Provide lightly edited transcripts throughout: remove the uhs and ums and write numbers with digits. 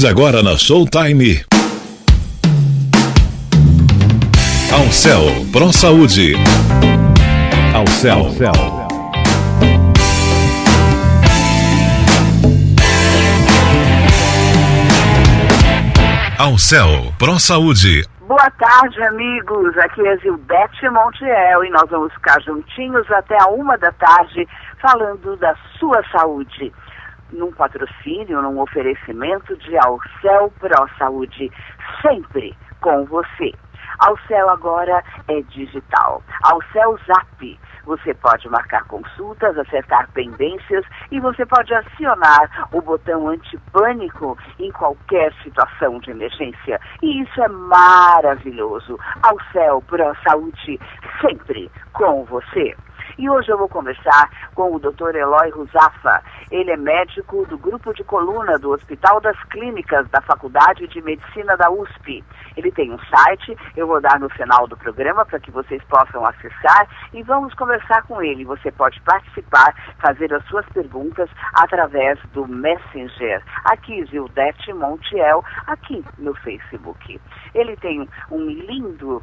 tarde agora na Showtime. Alcel Pro Saúde. Alcel. Alcel Pro Saúde. Boa tarde, amigos. Aqui é Zildete Montiel e nós vamos ficar juntinhos até a 1 da tarde falando da sua saúde. Num patrocínio, num oferecimento de Alcel Pro Saúde, sempre com você. Alcel agora é digital. Alcel Zap. Você pode marcar consultas, acertar pendências e você pode acionar o botão antipânico em qualquer situação de emergência. E isso é maravilhoso. Alcel Pro Saúde, sempre com você. E hoje eu vou conversar com o Dr. Eloy Ruzafa. Ele é médico do grupo de coluna do Hospital das Clínicas da Faculdade de Medicina da USP. Ele tem um site, eu vou dar no final do programa para que vocês possam acessar e vamos conversar com ele. Você pode participar, fazer as suas perguntas através do Messenger. Aqui, Zildete Montiel, aqui no Facebook. Ele tem um lindo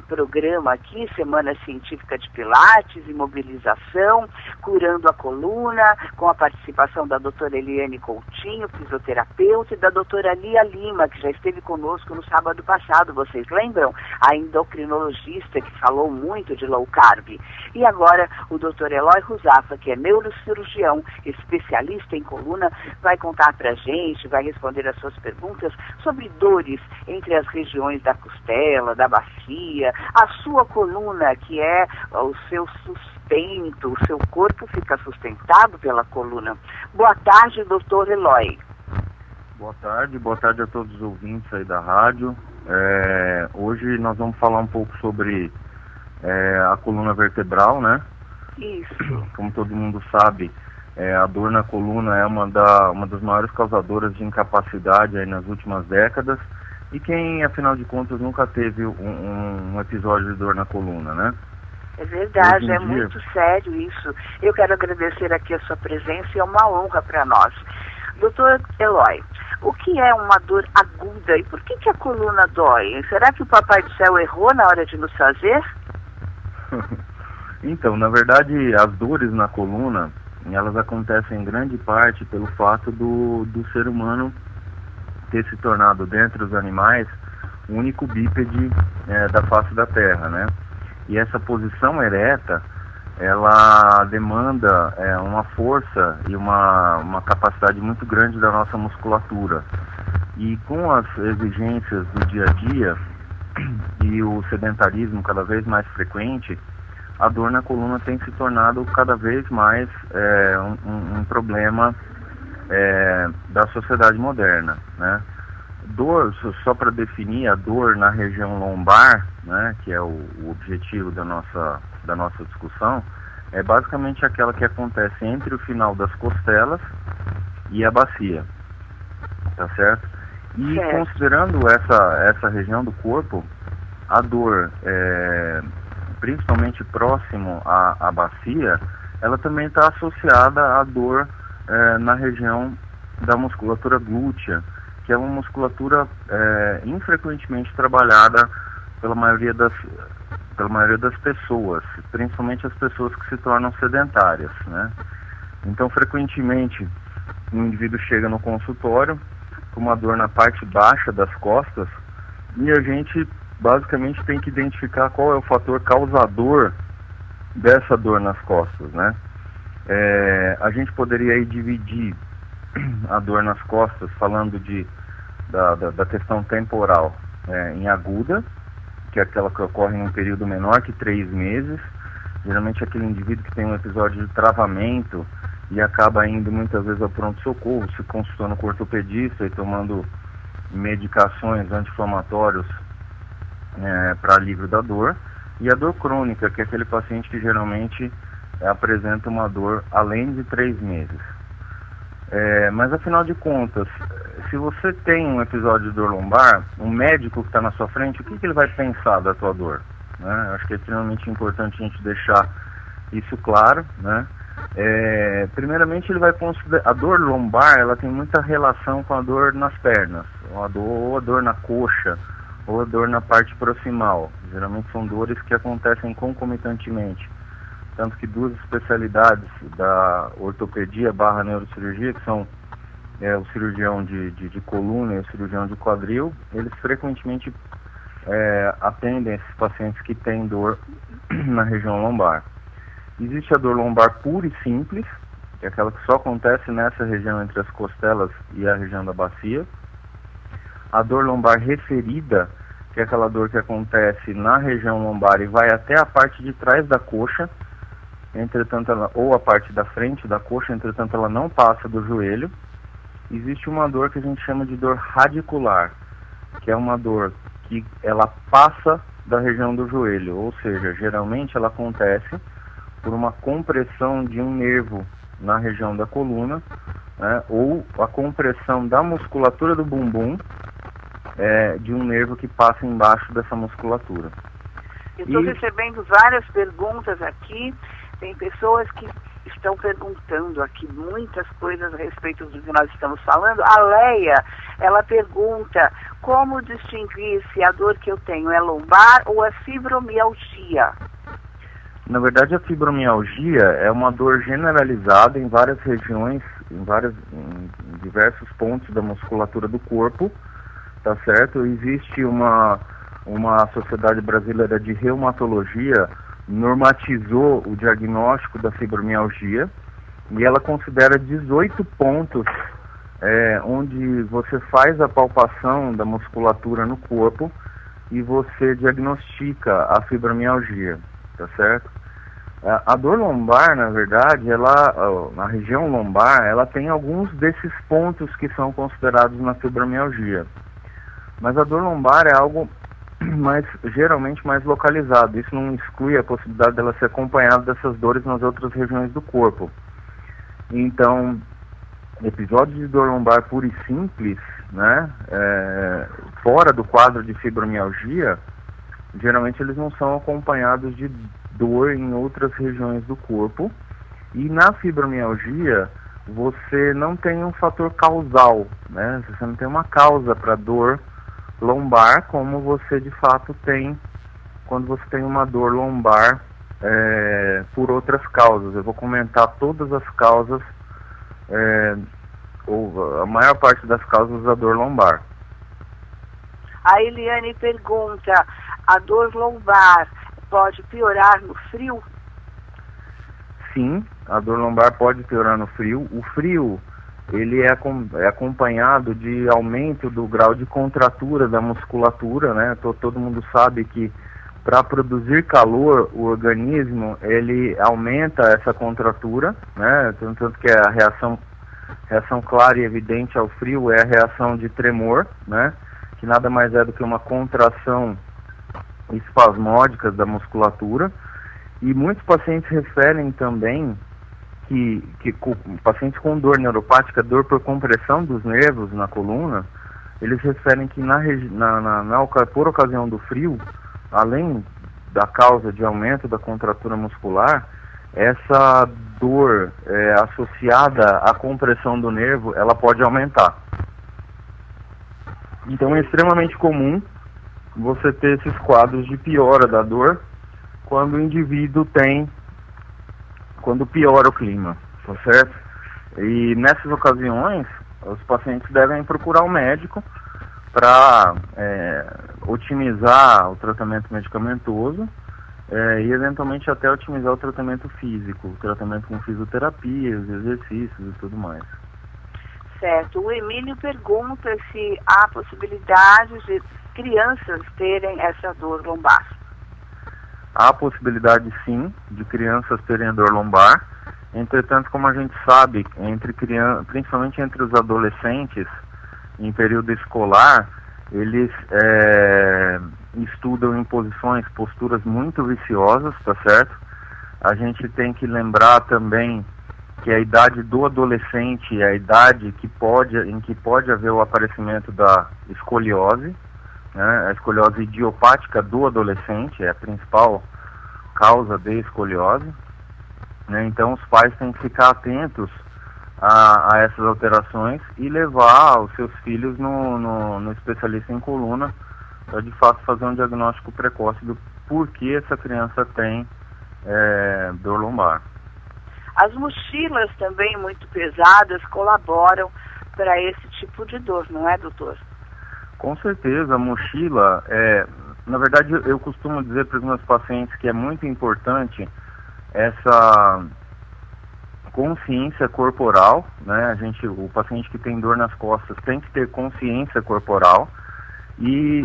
programa aqui, Semana Científica de Pilates e Mobilização, curando a coluna, com a participação da doutora Eliane Coutinho, fisioterapeuta, e da doutora Lia Lima, que já esteve conosco no sábado passado, vocês lembram? A endocrinologista que falou muito de low carb. E agora o doutor Eloy Ruzafa, que é neurocirurgião, especialista em coluna, vai contar pra gente, vai responder as suas perguntas sobre dores entre as regiões da costela, da bacia, a sua coluna, que é o seu sustento, o seu corpo fica sustentado pela coluna. Boa tarde, doutor Eloy. Boa tarde a todos os ouvintes aí da rádio. Hoje nós vamos falar um pouco sobre a coluna vertebral, né? Isso. Como todo mundo sabe, a dor na coluna é uma das maiores causadoras de incapacidade aí nas últimas décadas. E quem, afinal de contas, nunca teve um episódio de dor na coluna, né? É verdade, muito sério isso. Eu quero agradecer aqui a sua presença e é uma honra para nós. Doutor Eloy, o que é uma dor aguda e por que a coluna dói? Será que o Papai do Céu errou na hora de nos fazer? Então, na verdade, as dores na coluna, elas acontecem em grande parte pelo fato do ser humano ter se tornado, dentre os animais, o único bípede da face da Terra, né? E essa posição ereta, ela demanda uma força e uma capacidade muito grande da nossa musculatura. E com as exigências do dia a dia e o sedentarismo cada vez mais frequente, a dor na coluna tem se tornado cada vez mais um problema da sociedade moderna, né? Dor, só para definir, a dor na região lombar, né, que é o objetivo da nossa discussão, é basicamente aquela que acontece entre o final das costelas e a bacia, tá certo? E considerando essa região do corpo, a dor, principalmente próximo à bacia, ela também está associada à dor na região da musculatura glútea, que é uma musculatura infrequentemente trabalhada pela maioria das pessoas, principalmente as pessoas que se tornam sedentárias, né? Então, frequentemente, um indivíduo chega no consultório com uma dor na parte baixa das costas e a gente basicamente tem que identificar qual é o fator causador dessa dor nas costas, né? A gente poderia aí dividir a dor nas costas falando da questão temporal em aguda, que é aquela que ocorre em um período menor que 3 meses, geralmente aquele indivíduo que tem um episódio de travamento e acaba indo muitas vezes ao pronto-socorro, se consultando com o ortopedista e tomando medicações anti-inflamatórios para alívio da dor, e a dor crônica, que é aquele paciente que geralmente apresenta uma dor além de 3 meses. Mas afinal de contas, se você tem um episódio de dor lombar, um médico que está na sua frente, o que ele vai pensar da tua dor? Né? Acho que é extremamente importante a gente deixar isso claro, né? Primeiramente, ele vai considerar a dor lombar, ela tem muita relação com a dor nas pernas, ou a dor na coxa, ou a dor na parte proximal. Geralmente são dores que acontecem concomitantemente. Tanto que duas especialidades da ortopedia / neurocirurgia, que são o cirurgião de coluna e o cirurgião de quadril, eles frequentemente atendem esses pacientes que têm dor na região lombar. Existe a dor lombar pura e simples, que é aquela que só acontece nessa região entre as costelas e a região da bacia. A dor lombar referida, que é aquela dor que acontece na região lombar e vai até a parte de trás da coxa, entretanto ou a parte da frente da coxa, entretanto ela não passa do joelho. Existe uma dor que a gente chama de dor radicular, que é uma dor que ela passa da região do joelho, ou seja, geralmente ela acontece por uma compressão de um nervo na região da coluna, né, ou a compressão da musculatura do bumbum de um nervo que passa embaixo dessa musculatura. Estou recebendo várias perguntas aqui, tem pessoas que estão perguntando aqui muitas coisas a respeito do que nós estamos falando. A Leia, ela pergunta como distinguir se a dor que eu tenho é lombar ou é fibromialgia. Na verdade, a fibromialgia é uma dor generalizada em várias regiões, em diversos pontos da musculatura do corpo, tá certo? Existe uma Sociedade Brasileira de Reumatologia normatizou o diagnóstico da fibromialgia e ela considera 18 pontos onde você faz a palpação da musculatura no corpo e você diagnostica a fibromialgia, tá certo? A dor lombar, na verdade, na região lombar, ela tem alguns desses pontos que são considerados na fibromialgia. Mas a dor lombar é algo geralmente mais localizado. Isso não exclui a possibilidade dela ser acompanhada dessas dores nas outras regiões do corpo. Então, episódios de dor lombar pura e simples, né, fora do quadro de fibromialgia, geralmente eles não são acompanhados de dor em outras regiões do corpo. E na fibromialgia você não tem um fator causal, né? Você não tem uma causa para dor lombar como você de fato tem quando você tem uma dor lombar por outras causas. Eu vou comentar todas as causas, ou a maior parte das causas da dor lombar. A Eliane pergunta, a dor lombar pode piorar no frio? Sim, a dor lombar pode piorar no frio. O frio, ele é acompanhado de aumento do grau de contratura da musculatura, né? Todo mundo sabe que para produzir calor, o organismo, ele aumenta essa contratura, né? Tanto que a reação clara e evidente ao frio é a reação de tremor, né? Que nada mais é do que uma contração espasmódica da musculatura. E muitos pacientes referem também que pacientes com dor neuropática, dor por compressão dos nervos na coluna, eles referem que por ocasião do frio, além da causa de aumento da contratura muscular, essa dor associada à compressão do nervo, ela pode aumentar. Então é extremamente comum você ter esses quadros de piora da dor quando o indivíduo quando piora o clima, tá certo? E nessas ocasiões, os pacientes devem procurar um médico para otimizar o tratamento medicamentoso e eventualmente até otimizar o tratamento físico, o tratamento com fisioterapia, os exercícios e tudo mais. Certo. O Emílio pergunta se há possibilidade de crianças terem essa dor lombar. Há possibilidade, sim, de crianças terem dor lombar. Entretanto, como a gente sabe, principalmente entre os adolescentes, em período escolar, eles estudam em posturas muito viciosas, tá certo? A gente tem que lembrar também que a idade do adolescente é a idade em que pode haver o aparecimento da escoliose, né? A escoliose idiopática do adolescente é a principal causa de escoliose. né? Então os pais têm que ficar atentos a essas alterações e levar os seus filhos no especialista em coluna para de fato fazer um diagnóstico precoce do porquê essa criança tem dor lombar. As mochilas também muito pesadas colaboram para esse tipo de dor, não é, doutor? Com certeza, a mochila, na verdade eu costumo dizer para os meus pacientes que é muito importante essa consciência corporal, né? O paciente que tem dor nas costas tem que ter consciência corporal e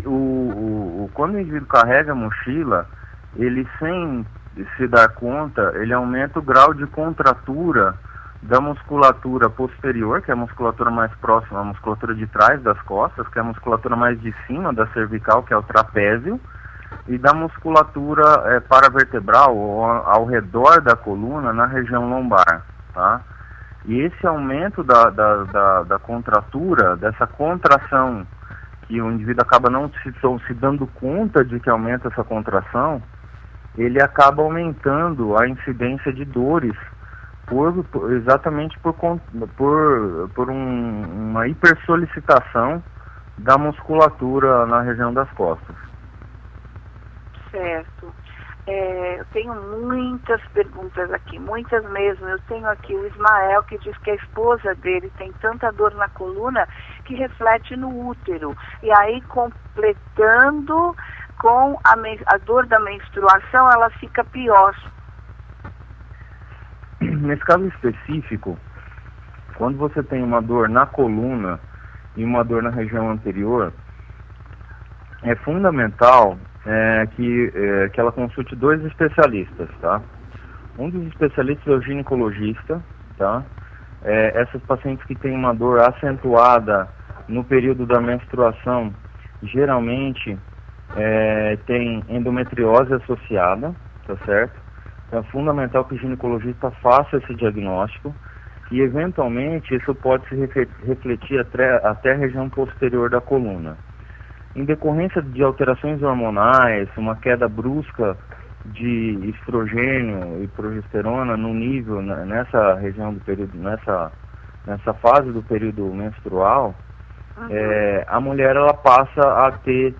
quando o indivíduo carrega a mochila, ele sem se dar conta, ele aumenta o grau de contratura da musculatura posterior, que é a musculatura mais próxima, a musculatura de trás das costas, que é a musculatura mais de cima da cervical, que é o trapézio, e da musculatura paravertebral, ou ao redor da coluna, na região lombar, tá? E esse aumento da contratura, dessa contração, que o indivíduo acaba não se dando conta de que aumenta essa contração, ele acaba aumentando a incidência de dores exatamente por uma hipersolicitação da musculatura na região das costas. Certo. Eu tenho muitas perguntas aqui, muitas mesmo. Eu tenho aqui o Ismael, que diz que a esposa dele tem tanta dor na coluna que reflete no útero. E aí, completando com a dor da menstruação, ela fica pior. Nesse caso específico, quando você tem uma dor na coluna e uma dor na região anterior, é fundamental que ela consulte 2 especialistas, tá? Um dos especialistas é o ginecologista, tá? Essas pacientes que têm uma dor acentuada no período da menstruação, geralmente tem endometriose associada, tá certo? Então é fundamental que o ginecologista faça esse diagnóstico e, eventualmente, isso pode se refletir até a região posterior da coluna. Em decorrência de alterações hormonais, uma queda brusca de estrogênio e progesterona no nível, nessa região do período, nessa fase do período menstrual, a mulher ela passa a ter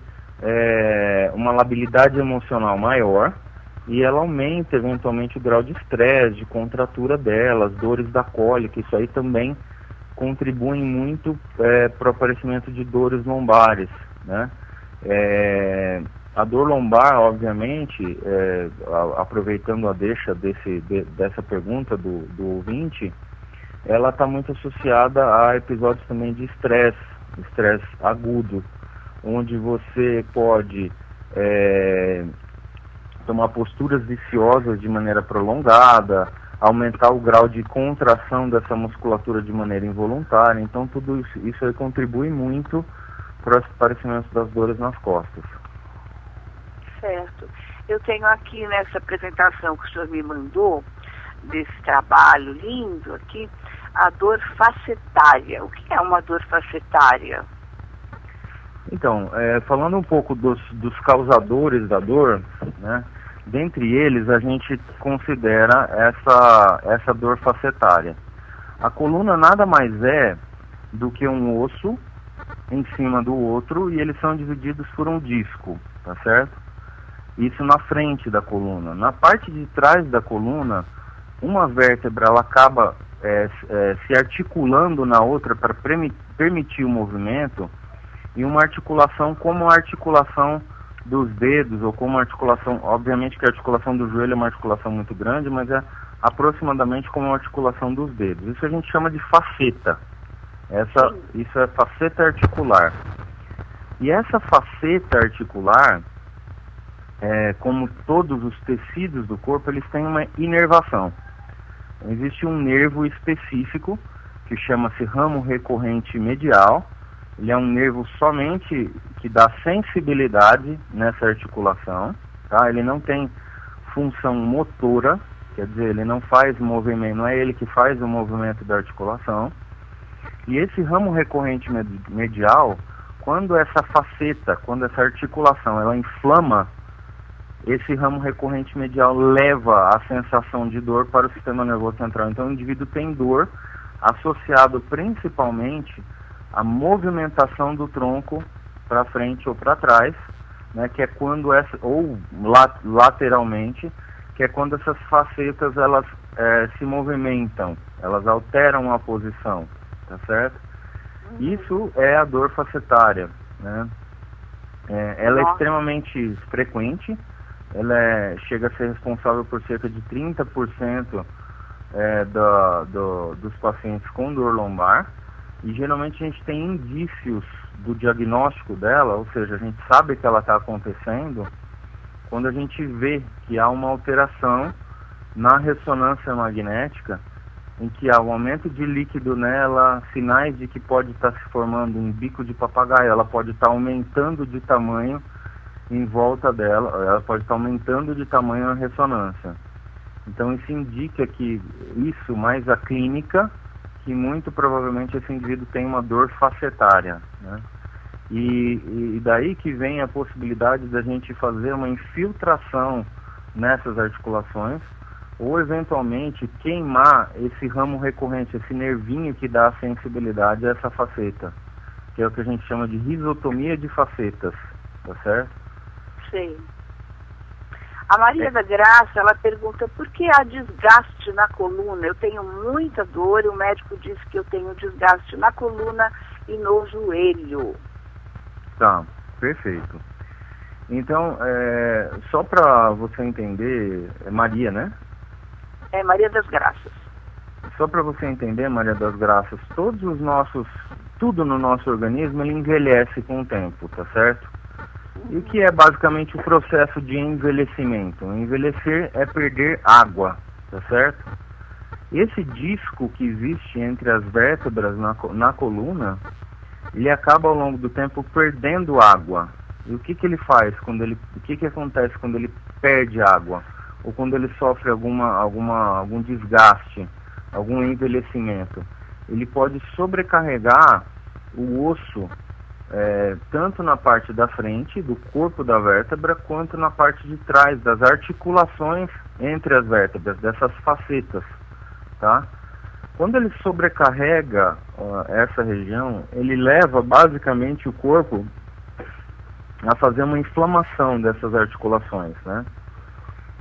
uma labilidade emocional maior e ela aumenta eventualmente o grau de estresse, de contratura dela, as dores da cólica. Isso aí também contribui muito para o aparecimento de dores lombares, né? A dor lombar, obviamente, aproveitando a deixa dessa pergunta do ouvinte, ela está muito associada a episódios também de estresse agudo, onde você pode tomar posturas viciosas de maneira prolongada, aumentar o grau de contração dessa musculatura de maneira involuntária. Então tudo isso aí contribui muito para o aparecimento das dores nas costas. Certo. Eu tenho aqui nessa apresentação que o senhor me mandou, desse trabalho lindo aqui, a dor facetária. O que é uma dor facetária? Então, falando um pouco dos causadores da dor, né? Dentre eles a gente considera essa dor facetária. A coluna nada mais é do que um osso em cima do outro e eles são divididos por um disco, tá certo? Isso na frente da coluna. Na parte de trás da coluna, uma vértebra ela acaba se articulando na outra para permitir o movimento, e uma articulação como a articulação dos dedos, ou como a articulação, obviamente que a articulação do joelho é uma articulação muito grande, mas é aproximadamente como a articulação dos dedos. Isso a gente chama de faceta. Isso é faceta articular. E essa faceta articular, como todos os tecidos do corpo, eles têm uma inervação. Existe um nervo específico que chama-se ramo recorrente medial. Ele é um nervo somente que dá sensibilidade nessa articulação, tá? Ele não tem função motora, quer dizer, ele não faz movimento, não é ele que faz o movimento da articulação. E esse ramo recorrente medial, quando essa faceta, quando essa articulação, ela inflama esse ramo recorrente medial leva a sensação de dor para o sistema nervoso central. Então o indivíduo tem dor associado principalmente à movimentação do tronco para frente ou para trás, né, que é quando ou lateralmente, que é quando essas facetas elas se movimentam, elas alteram a posição, tá certo? Isso é a dor facetária, né? Ela é extremamente frequente, ela chega a ser responsável por cerca de 30% dos pacientes com dor lombar, e geralmente a gente tem indícios do diagnóstico dela, ou seja, a gente sabe que ela está acontecendo quando a gente vê que há uma alteração na ressonância magnética, em que há um aumento de líquido nela, sinais de que pode estar se formando um bico de papagaio, ela pode estar aumentando de tamanho em volta dela, ela pode estar aumentando de tamanho a ressonância. Então isso indica que isso, mais a clínica, que muito provavelmente esse indivíduo tem uma dor facetária, né? E daí que vem a possibilidade da gente fazer uma infiltração nessas articulações, ou eventualmente queimar esse ramo recorrente, esse nervinho que dá a sensibilidade a essa faceta, que é o que a gente chama de risotomia de facetas, tá certo? Sim. A Maria da Graça, ela pergunta por que há desgaste na coluna? Eu tenho muita dor e o médico disse que eu tenho desgaste na coluna e no joelho. Tá, perfeito. Então, só para você entender, é Maria, né? É Maria das Graças. Só para você entender, Maria das Graças, tudo no nosso organismo ele envelhece com o tempo, tá certo? E o que é basicamente o processo de envelhecimento? Envelhecer é perder água, tá certo? Esse disco que existe entre as vértebras na coluna, ele acaba ao longo do tempo perdendo água. E o que ele faz o que acontece quando ele perde água? Ou quando ele sofre algum desgaste, algum envelhecimento? Ele pode sobrecarregar o osso, tanto na parte da frente, do corpo da vértebra, quanto na parte de trás, das articulações entre as vértebras, dessas facetas, tá? Quando ele sobrecarrega essa região, ele leva basicamente o corpo a fazer uma inflamação dessas articulações, né?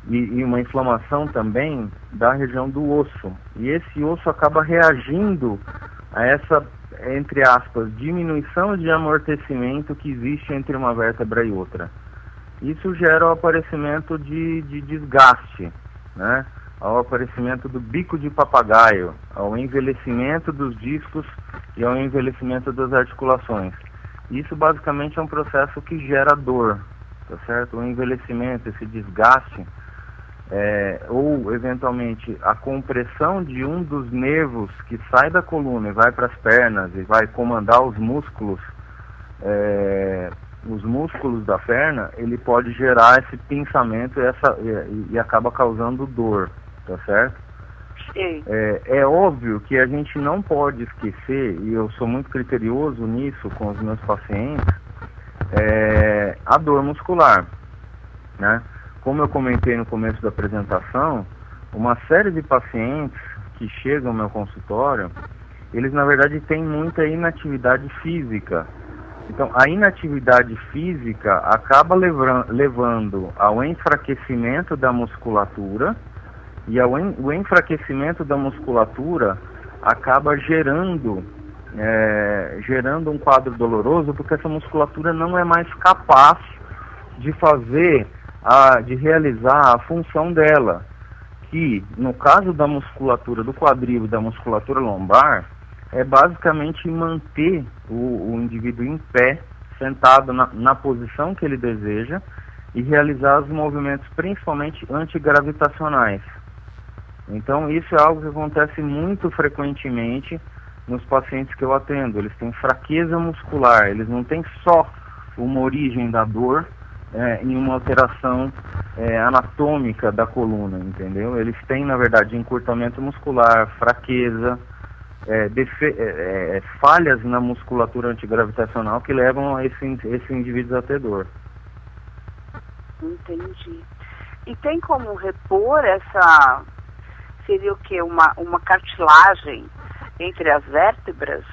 E uma inflamação também da região do osso. E esse osso acaba reagindo a essa, entre aspas, diminuição de amortecimento que existe entre uma vértebra e outra. Isso gera o aparecimento de desgaste, né? Ao aparecimento do bico de papagaio, ao envelhecimento dos discos e ao envelhecimento das articulações. Isso basicamente é um processo que gera dor, tá certo? O envelhecimento, esse desgaste, ou eventualmente a compressão de um dos nervos que sai da coluna e vai para as pernas e vai comandar os músculos da perna, ele pode gerar esse pinçamento e acaba causando dor, tá certo? Sim. É óbvio que a gente não pode esquecer, e eu sou muito criterioso nisso com os meus pacientes, a dor muscular, né? Como eu comentei no começo da apresentação, uma série de pacientes que chegam ao meu consultório, eles na verdade têm muita inatividade física. Então, a inatividade física acaba levando ao enfraquecimento da musculatura, e o enfraquecimento da musculatura acaba gerando um quadro doloroso, porque essa musculatura não é mais capaz de realizar a função dela, que no caso da musculatura do quadril e da musculatura lombar, é basicamente manter o indivíduo em pé, sentado na posição que ele deseja, e realizar os movimentos principalmente antigravitacionais. Então isso é algo que acontece muito frequentemente nos pacientes que eu atendo. Eles têm fraqueza muscular, eles não têm só uma origem da dor em uma alteração anatômica da coluna, entendeu? Eles têm, na verdade, encurtamento muscular, fraqueza, falhas na musculatura antigravitacional que levam esse indivíduo a ter dor. Entendi. E tem como repor essa, seria o quê? Uma cartilagem entre as vértebras?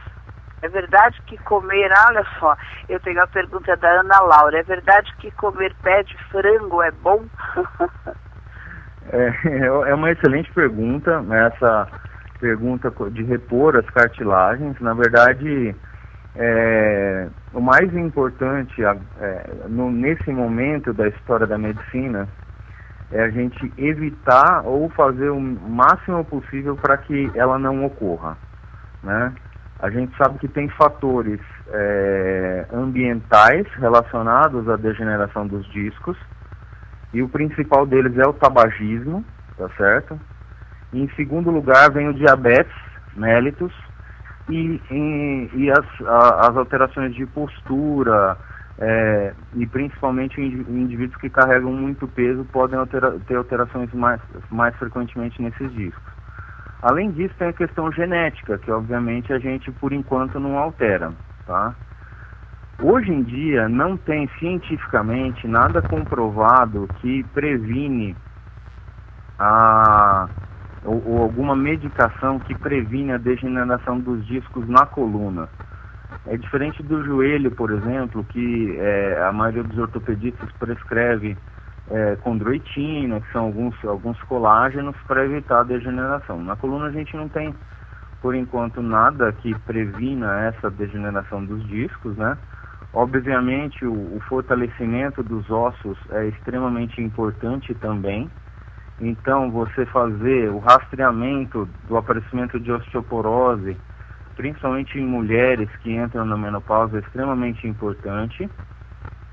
É verdade que comer, olha só, eu tenho a pergunta da Ana Laura, é verdade que comer pé de frango é bom? É uma excelente pergunta, essa pergunta de repor as cartilagens. Na verdade, o mais importante nesse momento da história da medicina é a gente evitar ou fazer o máximo possível para que ela não ocorra, né? A gente sabe que tem fatores ambientais relacionados à degeneração dos discos, e o principal deles é o tabagismo, tá certo? E em segundo lugar vem o diabetes mellitus e as alterações de postura, e principalmente indivíduos que carregam muito peso podem ter alterações mais frequentemente nesses discos. Além disso, tem a questão genética, que obviamente a gente, por enquanto, não altera, tá? Hoje em dia, não tem cientificamente nada comprovado que previne ou alguma medicação que previne a degeneração dos discos na coluna. É diferente do joelho, por exemplo, que a maioria dos ortopedistas prescreve condroitina, que são alguns colágenos para evitar a degeneração. Na coluna a gente não tem, por enquanto, nada que previna essa degeneração dos discos, né? Obviamente o fortalecimento dos ossos é extremamente importante também. Então você fazer o rastreamento do aparecimento de osteoporose, principalmente em mulheres que entram na menopausa, é extremamente importante.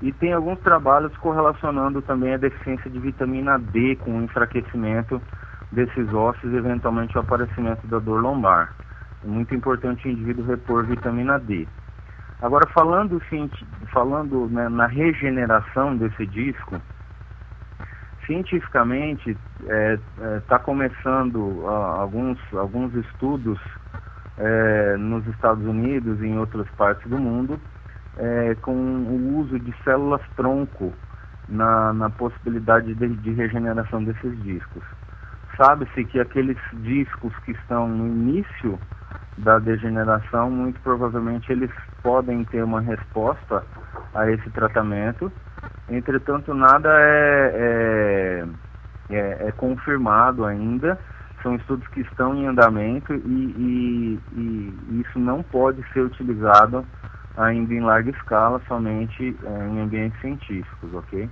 E tem alguns trabalhos correlacionando também a deficiência de vitamina D com o enfraquecimento desses ossos e eventualmente o aparecimento da dor lombar. É muito importante o indivíduo repor vitamina D. Agora, falando né, na regeneração desse disco, cientificamente está começando alguns estudos nos Estados Unidos e em outras partes do mundo, com o uso de células-tronco na possibilidade de regeneração desses discos. Sabe-se que aqueles discos que estão no início da degeneração, muito provavelmente eles podem ter uma resposta a esse tratamento. Entretanto, nada é confirmado ainda. São estudos que estão em andamento e isso não pode ser utilizado ainda em larga escala, somente em ambientes científicos, ok?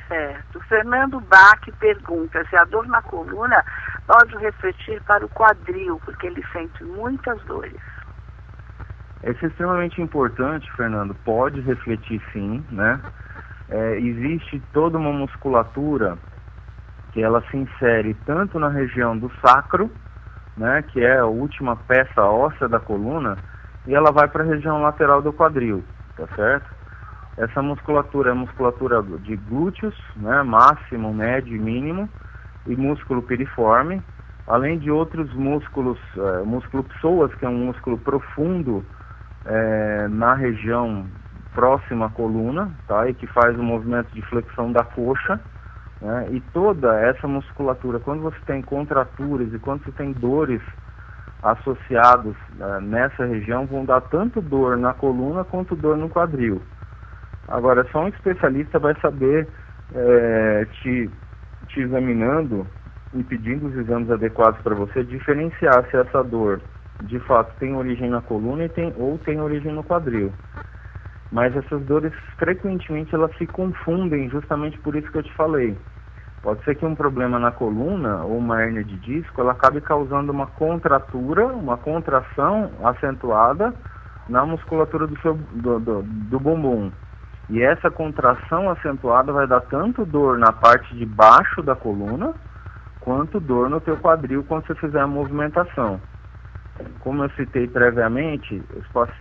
Certo. Fernando Bach pergunta se a dor na coluna pode refletir para o quadril, porque ele sente muitas dores. Isso é extremamente importante, Fernando. Pode refletir sim, né? Existe toda uma musculatura que ela se insere tanto na região do sacro, né, que é a última peça óssea da coluna, e ela vai para a região lateral do quadril, tá certo? Essa musculatura é a musculatura de glúteos, né, máximo, médio e mínimo, e músculo piriforme, além de outros músculos, músculo psoas, que é um músculo profundo na região próxima à coluna, tá, e que faz o movimento de flexão da coxa, né, e toda essa musculatura, quando você tem contraturas e quando você tem dores associados nessa região, vão dar tanto dor na coluna quanto dor no quadril. Agora, só um especialista vai saber, te examinando e pedindo os exames adequados para você, diferenciar se essa dor de fato tem origem na coluna ou tem origem no quadril. Mas essas dores, frequentemente, elas se confundem, justamente por isso que eu te falei. Pode ser que um problema na coluna ou uma hérnia de disco, ela acabe causando uma contratura, uma contração acentuada na musculatura do bumbum. E essa contração acentuada vai dar tanto dor na parte de baixo da coluna, quanto dor no teu quadril quando você fizer a movimentação. Como eu citei previamente,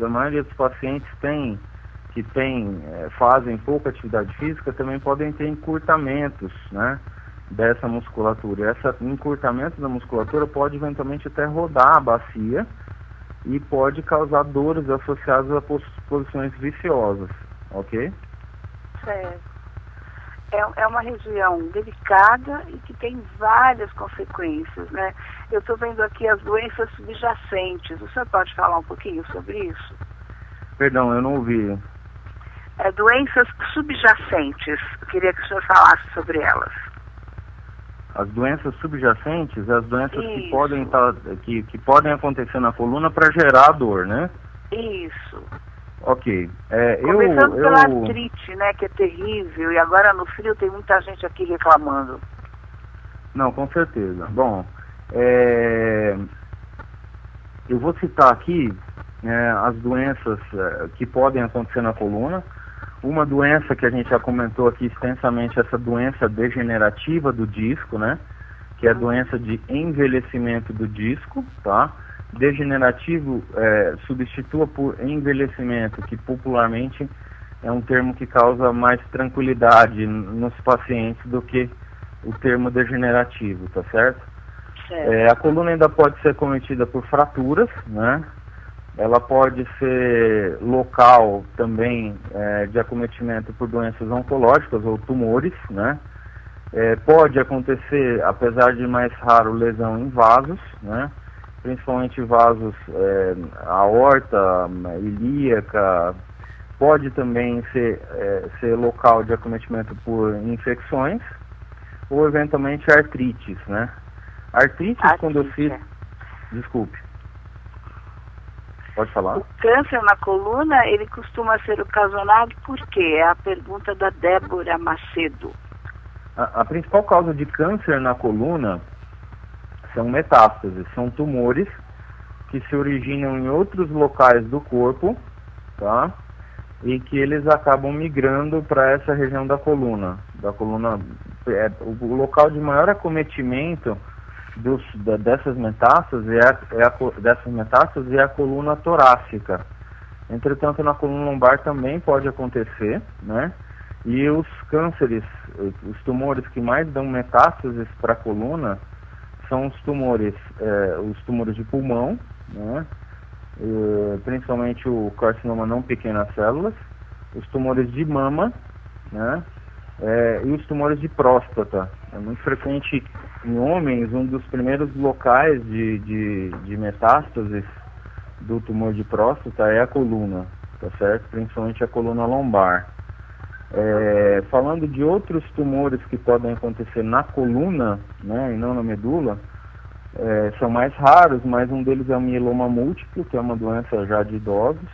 a maioria dos pacientes que fazem pouca atividade física também podem ter encurtamentos, né, dessa musculatura. Esse encurtamento da musculatura pode eventualmente até rodar a bacia e pode causar dores associadas a posições viciosas, ok? Certo. é uma região delicada e que tem várias consequências, né? Eu estou vendo aqui as doenças subjacentes. O senhor pode falar um pouquinho sobre isso? Perdão, eu não ouvi. Doenças subjacentes. Eu queria que o senhor falasse sobre elas. As doenças subjacentes, as doenças Isso. que podem acontecer na coluna para gerar dor, né? Isso. Ok. Começando pela artrite, né, que é terrível, e agora no frio tem muita gente aqui reclamando. Não, com certeza. Bom, eu vou citar aqui as doenças que podem acontecer na coluna. Uma doença que a gente já comentou aqui extensamente, essa doença degenerativa do disco, né? Que é a doença de envelhecimento do disco, tá? Degenerativo substitua por envelhecimento, que popularmente é um termo que causa mais tranquilidade nos pacientes do que o termo degenerativo, tá certo? A coluna ainda pode ser cometida por fraturas, né? Ela pode ser local também de acometimento por doenças oncológicas ou tumores, né? Pode acontecer, apesar de mais raro, lesão em vasos, né? Principalmente vasos aorta, ilíaca. Pode também ser local de acometimento por infecções ou eventualmente artrites, né? Artrites, quando eu cito... Desculpe. Pode falar? O câncer na coluna, ele costuma ser ocasionado por quê? É a pergunta da Débora Macedo. A principal causa de câncer na coluna são metástases, são tumores que se originam em outros locais do corpo, tá? E que eles acabam migrando para essa região da coluna. O local de maior acometimento dessas metástases é a coluna torácica. Entretanto, na coluna lombar também pode acontecer, né? E os cânceres, os tumores que mais dão metástases para a coluna são os tumores de pulmão, né? Principalmente o carcinoma não pequenas células, os tumores de mama, né? E os tumores de próstata. É muito frequente em homens, um dos primeiros locais de metástases do tumor de próstata é a coluna, tá certo? Principalmente a coluna lombar. Falando de outros tumores que podem acontecer na coluna, né, e não na medula, são mais raros, mas um deles é o mieloma múltiplo, que é uma doença já de idosos,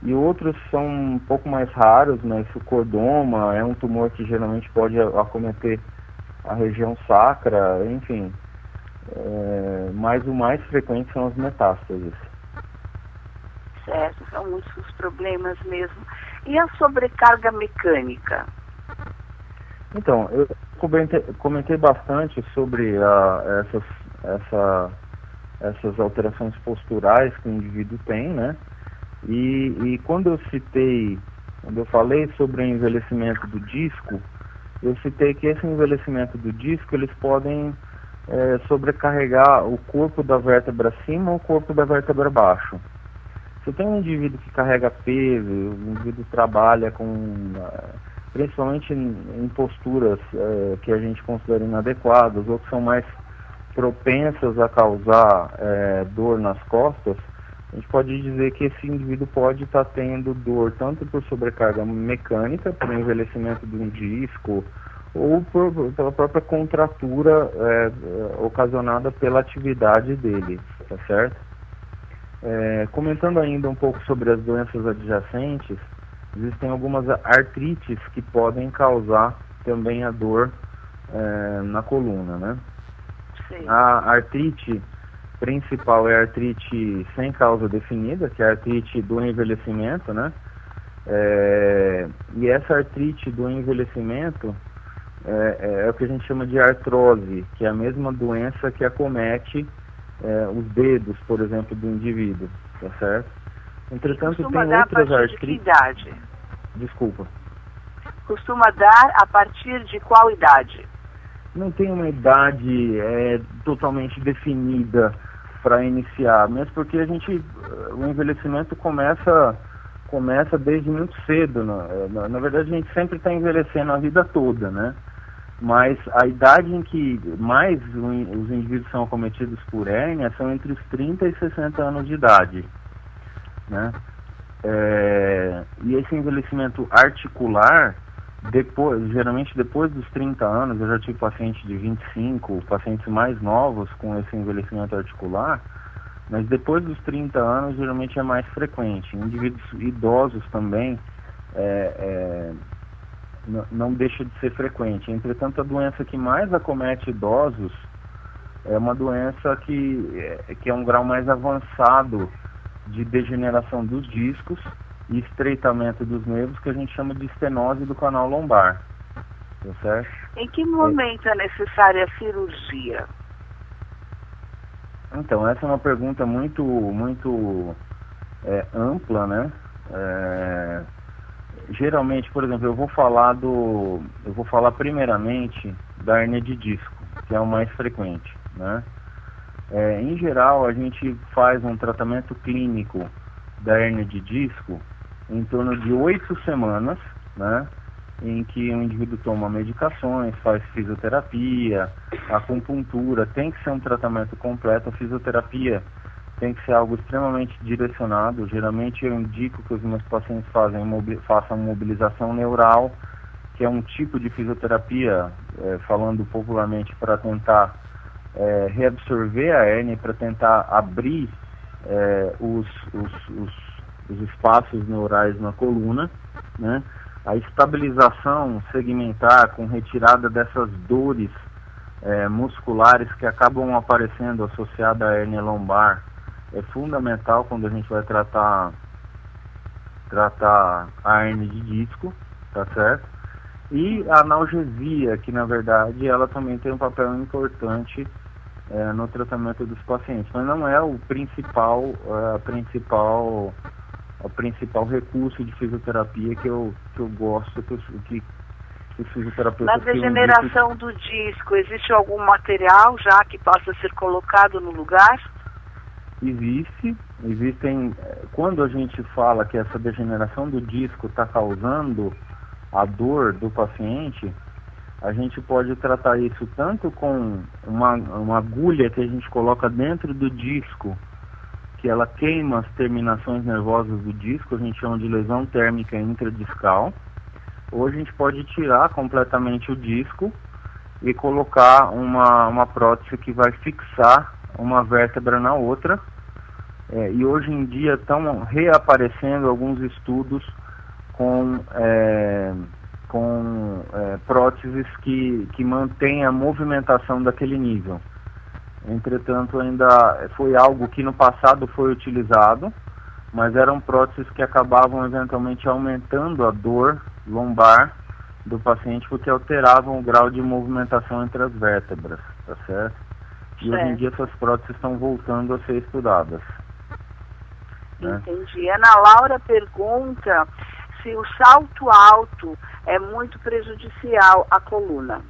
e outros são um pouco mais raros, mas o cordoma é um tumor que geralmente pode acometer a região sacra, enfim, mas o mais frequente são as metástases. Certo, são muitos os problemas mesmo. E a sobrecarga mecânica? Então, eu comentei bastante sobre essas alterações posturais que o indivíduo tem, né? E quando eu falei sobre o envelhecimento do disco, eu citei que esse envelhecimento do disco, eles podem sobrecarregar o corpo da vértebra acima ou o corpo da vértebra abaixo. Se tem um indivíduo que carrega peso, o indivíduo trabalha principalmente em posturas que a gente considera inadequadas, ou que são mais propensas a causar dor nas costas, a gente pode dizer que esse indivíduo pode estar tendo dor tanto por sobrecarga mecânica, por envelhecimento de um disco, ou pela própria contratura ocasionada pela atividade dele, tá certo? Comentando ainda um pouco sobre as doenças adjacentes, existem algumas artrites que podem causar também a dor na coluna, né? Sim. A artrite principal é a artrite sem causa definida, que é a artrite do envelhecimento, né? E essa artrite do envelhecimento é o que a gente chama de artrose, que é a mesma doença que acomete os dedos, por exemplo, do indivíduo, tá certo? Entretanto, tem outras artrites... De que idade? Desculpa. Costuma dar a partir de qual idade? Não tem uma idade totalmente definida para iniciar, mesmo porque o envelhecimento começa começa desde muito cedo. Na verdade, a gente sempre está envelhecendo a vida toda, né? Mas a idade em que mais os indivíduos são acometidos por hérnia são entre os 30 e 60 anos de idade, né? E esse envelhecimento articular, geralmente depois dos 30 anos, eu já tive paciente de 25, pacientes mais novos com esse envelhecimento articular, mas depois dos 30 anos geralmente é mais frequente. Indivíduos idosos também não deixa de ser frequente. Entretanto, a doença que mais acomete idosos é uma doença que é um grau mais avançado de degeneração dos discos e estreitamento dos nervos, que a gente chama de estenose do canal lombar. Tá certo? Em que momento é necessária a cirurgia? Então, essa é uma pergunta muito ampla, né? Geralmente, por exemplo, eu vou falar primeiramente da hérnia de disco, que é o mais frequente, né? Em geral, a gente faz um tratamento clínico da hérnia de disco em torno de 8 semanas, né? Em que o indivíduo toma medicações, faz fisioterapia, acupuntura, tem que ser um tratamento completo. A fisioterapia tem que ser algo extremamente direcionado. Geralmente eu indico que os meus pacientes façam mobilização neural, que é um tipo de fisioterapia, falando popularmente, para tentar reabsorver a hérnia, para tentar abrir os espaços neurais na coluna, né? A estabilização segmentar com retirada dessas dores musculares que acabam aparecendo associadas à hérnia lombar é fundamental quando a gente vai tratar a hérnia de disco, tá certo? E a analgesia, que na verdade ela também tem um papel importante no tratamento dos pacientes, mas não é o principal recurso de fisioterapia que eu gosto, que os fisioterapeutas... Na degeneração do disco, existe algum material já que possa ser colocado no lugar? Existem, quando a gente fala que essa degeneração do disco está causando a dor do paciente, a gente pode tratar isso tanto com uma agulha que a gente coloca dentro do disco, que ela queima as terminações nervosas do disco, a gente chama de lesão térmica intradiscal, ou a gente pode tirar completamente o disco e colocar uma prótese que vai fixar uma vértebra na outra. E hoje em dia estão reaparecendo alguns estudos com próteses que mantêm a movimentação daquele nível. Entretanto, ainda foi algo que no passado foi utilizado, mas eram próteses que acabavam eventualmente aumentando a dor lombar do paciente, porque alteravam o grau de movimentação entre as vértebras, tá certo? E hoje em dia essas próteses estão voltando a ser estudadas. Entendi. Ana Laura pergunta se o salto alto é muito prejudicial à coluna.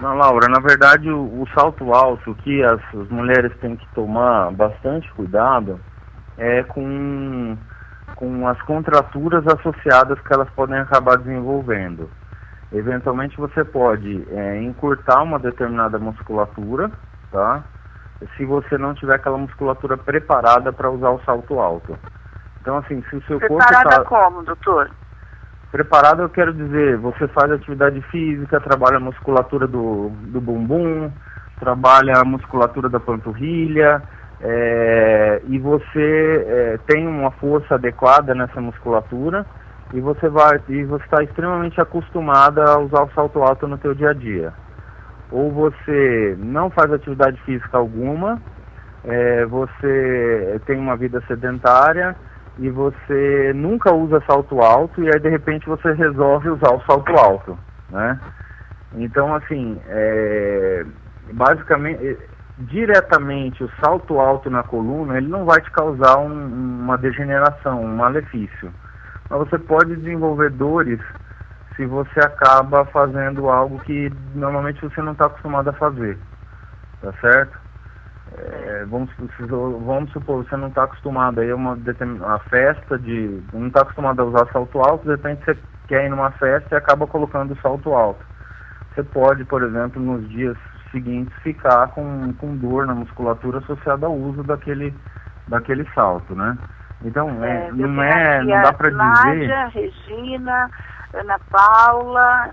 Não, Laura, na verdade o salto alto que as mulheres têm que tomar bastante cuidado é com as contraturas associadas que elas podem acabar desenvolvendo. Eventualmente você pode encurtar uma determinada musculatura, tá? Se você não tiver aquela musculatura preparada para usar o salto alto. Então, assim, se o seu corpo preparada como, doutor? Preparado, eu quero dizer, você faz atividade física, trabalha a musculatura do bumbum, trabalha a musculatura da panturrilha, e você tem uma força adequada nessa musculatura, e você está extremamente acostumada a usar o salto alto no teu dia a dia. Ou você não faz atividade física alguma, você tem uma vida sedentária e você nunca usa salto alto, e aí de repente você resolve usar o salto alto, né? Então, assim, basicamente, diretamente o salto alto na coluna, ele não vai te causar uma degeneração, um malefício, mas você pode desenvolver dores se você acaba fazendo algo que normalmente você não está acostumado a fazer, tá certo? Vamos supor, você não está acostumado aí a uma festa não está acostumado a usar salto alto, de repente você quer ir numa festa e acaba colocando o salto alto. Você pode, por exemplo, nos dias seguintes ficar com dor na musculatura associada ao uso daquele salto, né? Então, não dá para dizer... Nádia, Regina, Ana Paula,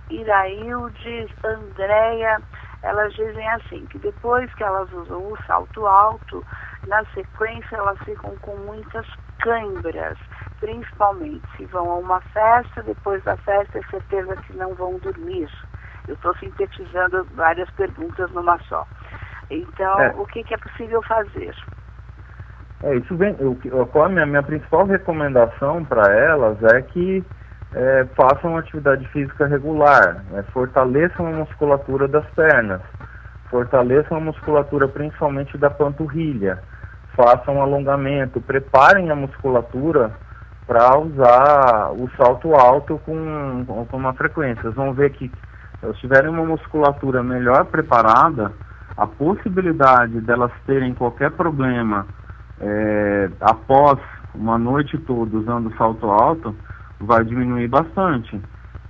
Iraildes, Andréia, elas dizem assim, que depois que elas usam o salto alto, na sequência elas ficam com muitas câimbras, principalmente se vão a uma festa, depois da festa é certeza que não vão dormir. Eu estou sintetizando várias perguntas numa só. Então, o que é possível fazer? Isso vem. A minha principal recomendação para elas é que façam atividade física regular, fortaleçam a musculatura das pernas, fortaleçam a musculatura principalmente da panturrilha, façam alongamento, preparem a musculatura para usar o salto alto com uma frequência. Vocês vão ver que se tiverem uma musculatura melhor preparada, a possibilidade delas terem qualquer problema após uma noite toda usando salto alto vai diminuir bastante.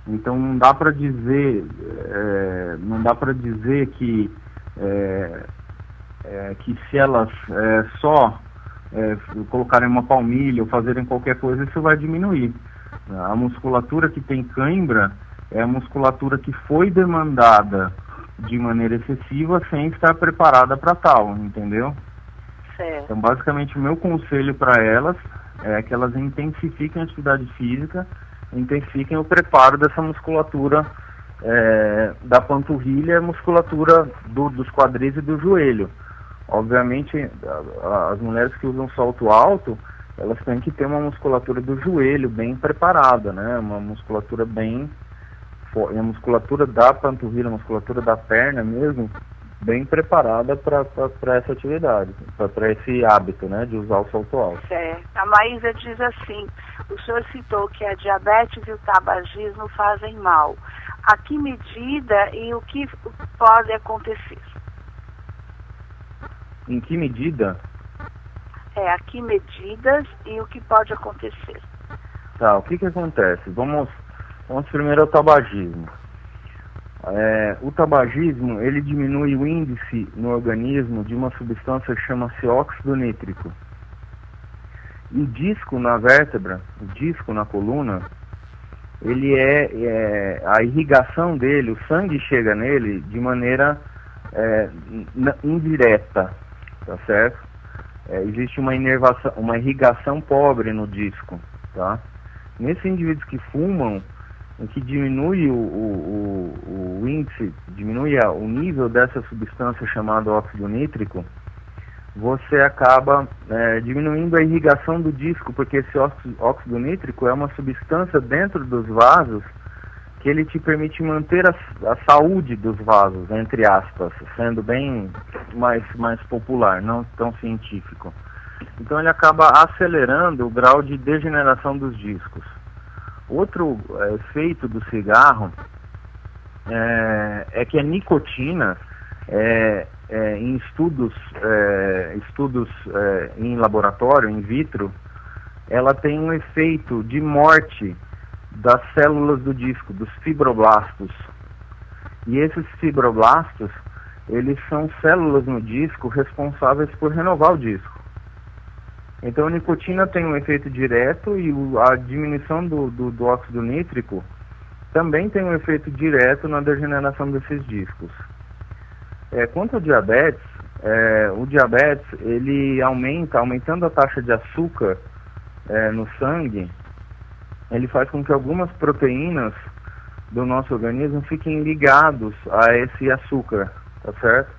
Então não dá para dizer que se elas só colocarem uma palmilha ou fazerem qualquer coisa, isso vai diminuir. A musculatura que tem cãibra é a musculatura que foi demandada de maneira excessiva sem estar preparada para tal, entendeu? Certo. Então, basicamente, o meu conselho para elas é que elas intensifiquem a atividade física, intensifiquem o preparo dessa musculatura da panturrilha e musculatura dos quadris e do joelho. Obviamente, as mulheres que usam salto alto, elas têm que ter uma musculatura do joelho bem preparada, né? Uma musculatura a musculatura da panturrilha, a musculatura da perna mesmo, bem preparada para essa atividade, para esse hábito, né, de usar o salto alto. Certo. A Maísa diz assim, o senhor citou que a diabetes e o tabagismo fazem mal. A que medida e o que pode acontecer? Em que medida? A que medidas e o que pode acontecer? Tá, o que acontece? Vamos primeiro ao tabagismo. O tabagismo, ele diminui o índice no organismo de uma substância que chama-se óxido nítrico. E o disco na vértebra, o disco na coluna, ele a irrigação dele, o sangue chega nele de maneira indireta, tá certo? Existe uma irrigação pobre no disco, tá? Nesses indivíduos que fumam, em que diminui o índice, diminui o nível dessa substância chamada óxido nítrico, você acaba diminuindo a irrigação do disco, porque esse óxido nítrico é uma substância dentro dos vasos que ele te permite manter a saúde dos vasos, entre aspas, sendo bem mais popular, não tão científico. Então ele acaba acelerando o grau de degeneração dos discos. Outro efeito do cigarro é que a nicotina, em estudos em laboratório, in vitro, ela tem um efeito de morte das células do disco, dos fibroblastos. E esses fibroblastos, eles são células no disco responsáveis por renovar o disco. Então a nicotina tem um efeito direto e a diminuição do óxido nítrico também tem um efeito direto na degeneração desses discos. Quanto ao diabetes, o diabetes ele aumentando a taxa de açúcar no sangue, ele faz com que algumas proteínas do nosso organismo fiquem ligados a esse açúcar, tá certo?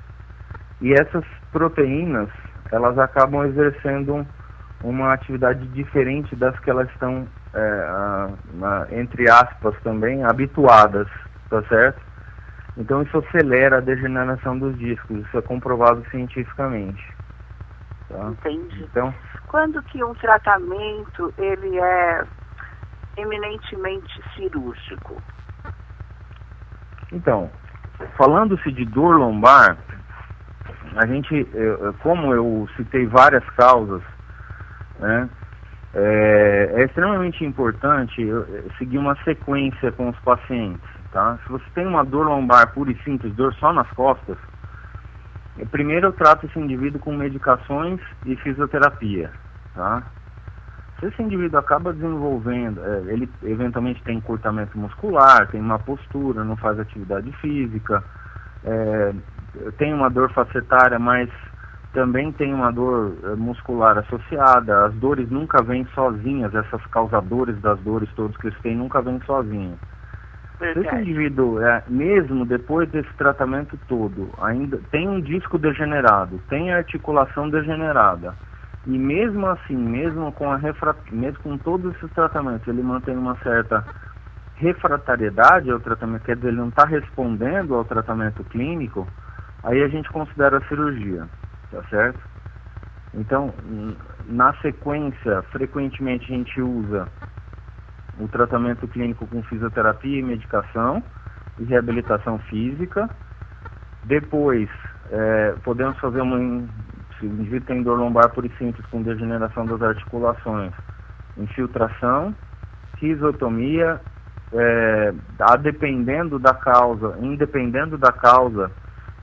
E essas proteínas, elas acabam exercendo uma atividade diferente das que elas estão, entre aspas também, habituadas, tá certo? Então isso acelera a degeneração dos discos, isso é comprovado cientificamente. Tá? Entendi. Então, quando que um tratamento ele é eminentemente cirúrgico? Então, falando-se de dor lombar, como eu citei várias causas, né, é extremamente importante seguir uma sequência com os pacientes, tá? Se você tem uma dor lombar pura e simples, dor só nas costas, primeiro eu trato esse indivíduo com medicações e fisioterapia, tá? Se esse indivíduo acaba desenvolvendo, ele eventualmente tem encurtamento muscular, tem uma postura, não faz atividade física, tem uma dor facetária, mas também tem uma dor muscular associada, as dores nunca vêm sozinhas, essas causadores das dores todos que eles têm nunca vêm sozinhos. Se esse indivíduo, mesmo depois desse tratamento todo, ainda tem um disco degenerado, tem a articulação degenerada, e mesmo assim, mesmo com todos esses tratamentos, ele mantém uma certa refratariedade ao tratamento, quer dizer, ele não está respondendo ao tratamento clínico, aí a gente considera a cirurgia, tá certo? Então, na sequência, frequentemente a gente usa o tratamento clínico com fisioterapia e medicação e reabilitação física. Depois, podemos fazer se o indivíduo tem dor lombar pura e simples com degeneração das articulações, infiltração, risotomia, independendo da causa,